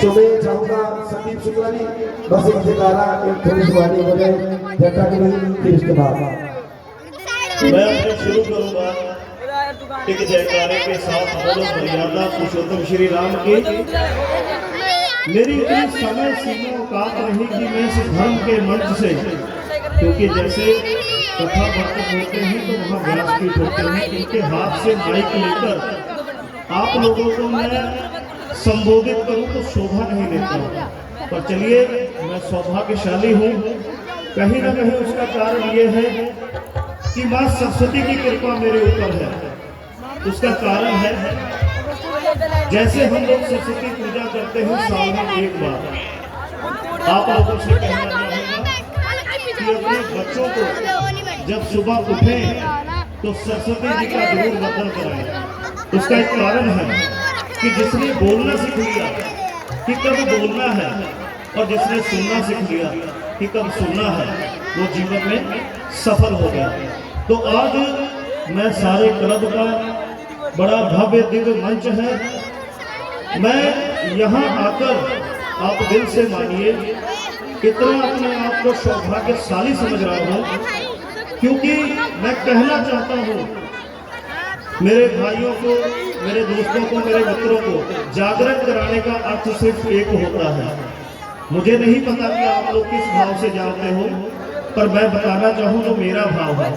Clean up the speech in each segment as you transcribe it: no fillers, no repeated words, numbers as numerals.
तो मैं चाहूंगा संदीप शुक्ला जी बस एक जयकारा एक थोड़ी सी वाणी हो जाए जैसा कि नहीं, फिर इसके बाद मैं अपने शुरू करूंगा एक जयकारे के साथ। बोलो मर्यादा पुरुषोत्तम श्री राम की। मेरी इतनी समय सीमा औकात रही कि मैं इस धर्म के मंच से, क्योंकि जैसे कथा वार्ता होते हैं तो वहाँ व्यासपीठ होते हैं, इनके हाथ से माइक लेकर आप लोगों को मैं संबोधित करूं तो शोभा नहीं देता। पर चलिए, मैं सौभाग्यशाली हूँ। कहीं ना कहीं उसका कारण ये है कि माँ सरस्वती की कृपा मेरे ऊपर है। उसका कारण है, जैसे हम लोग सरस्वती पूजा करते हैं साल में एक बार, आप लोगों से कहना चाहूँगा कि अपने बच्चों को जब सुबह उठें तो सरस्वती जी का जरूर वंदन कराएं। उसका एक कारण है कि जिसने बोलना सीख लिया कि कब बोलना है और जिसने सुनना सीख लिया कि कब सुनना है, वो जीवन में सफल हो गया। तो आज मैं सारे क्लब का बड़ा भव्य दिव्य मंच है, मैं यहाँ आकर आप दिल से मानिए इतना अपने आप को सौभाग्यशाली समझ रहा हूँ, क्योंकि मैं कहना चाहता हूँ मेरे भाइयों को, मेरे दोस्तों को, मेरे मित्रों को, जागरण कराने का अर्थ सिर्फ एक होता है। मुझे नहीं पता कि आप लोग किस भाव से जानते हो, पर मैं बताना चाहूँ तो मेरा भाव है,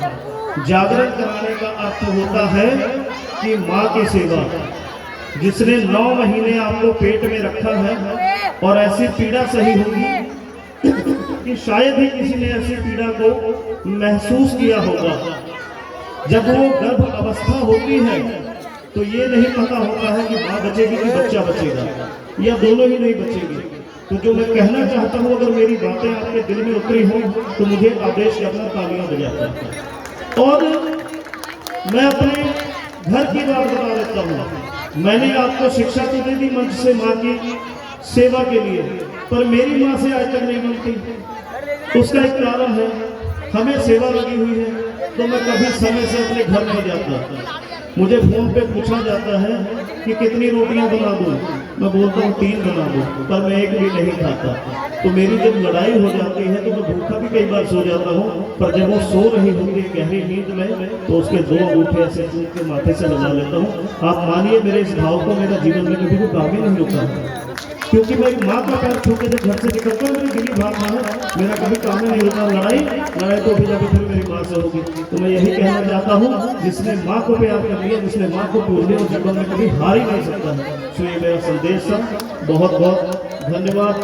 जागरण कराने का अर्थ होता है कि माँ की सेवा। जिसने 9 महीने आपको पेट में रखा है और ऐसी पीड़ा सही होगी कि शायद ही किसी ने ऐसी पीड़ा को महसूस किया होगा। जब वो गर्भ अवस्था होती है तो ये नहीं पता होता है कि माँ बचेगी कि बच्चा बचेगा, या दोनों ही नहीं बचेगी। तो जो मैं कहना चाहता हूँ, अगर मेरी बातें आपके दिल में उतरी हो तो मुझे आदेश करना, तालियां बजाता। और मैं अपने घर की बात बता देता हूँ। मैंने आपको शिक्षा तो दे दी मंच से माँ की सेवा के लिए, पर मेरी माँ से आज तक नहीं बनती। उसका एक कारण है, हमें सेवा लगी हुई है तो मैं कभी समय से अपने घर नहीं जाता। मुझे फोन पे पूछा जाता है कि कितनी रोटियां बना दूं, मैं बोलता हूँ 3 बना दूं, पर मैं एक भी नहीं खाता। तो मेरी जब लड़ाई हो जाती है तो मैं भूखा भी कई बार सो जाता हूँ, पर जब वो सो रही होती है गहरी नींद में तो उसके 2 अंगूठे ऐसे के माथे से लगा लेता हूँ। आप मानिए मेरे इस भाव को मेरा जीवन में कभी भी काबू नहीं होता, क्योंकि मैं एक माँ का पैर छू के जब घर से निकलता हूँ, मेरी दिली भावना है, मेरा कभी काम नहीं होता। लड़ाई तो भी जाकर फिर मेरी माँ से होगी। तो मैं यही कहना चाहता हूँ, जिसने माँ को प्यार कर लिया, जिसने माँ को पूज लिया, जीवन में कभी हार ही नहीं सकता है। तो ये मेरा संदेश था। बहुत बहुत धन्यवाद।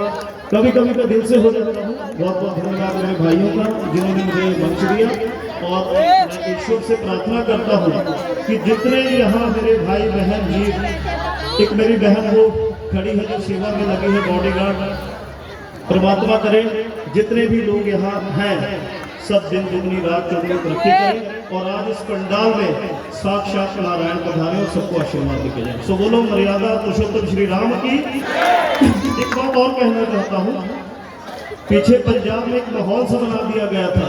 कभी कभी मैं दिल से हो जाता हूँ। बहुत बहुत धन्यवाद मेरे भाइयों का जिन्होंने मुझे मंच दिया। और मैं ईश्वर से प्रार्थना करता हूँ कि जितने यहाँ मेरे भाई बहन जी, एक मेरी बहन वो खड़ी है जो सेवा में लगी है, बॉडीगार्ड, परमात्मा करे जितने भी लोग यहाँ हैं सब दिन दुगनी रात चौगनी तरक्की करें। और आज इस पंडाल में साक्षात नारायण पधारे और सबको आशीर्वाद लेके जाए। सो बोलो मर्यादा पुरुषोत्तम श्री राम की। एक बात और कहना चाहता हूँ, पीछे पंजाब में एक माहौल सा बना दिया गया था,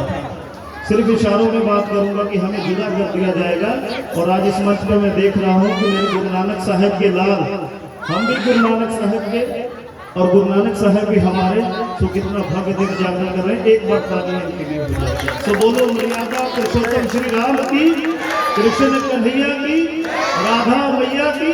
सिर्फ इशारों में बात करूंगा कि हमें जुदा कर दिया जाएगा। और आज इस मंच पर मैं देख रहा हूँ कि मेरे गुरु नानक साहब के लाल, हम भी गुरु नानक साहब के और गुरु नानक साहब भी हमारे, तो कितना भव्य दिन जागरण कर रहे हैं। एक बार तालियां इनके लिए हो जाए। तो बोलो मर्यादा पुरुषोत्तम श्री राम की, कृष्ण कन्हैया की, राधा मैया की।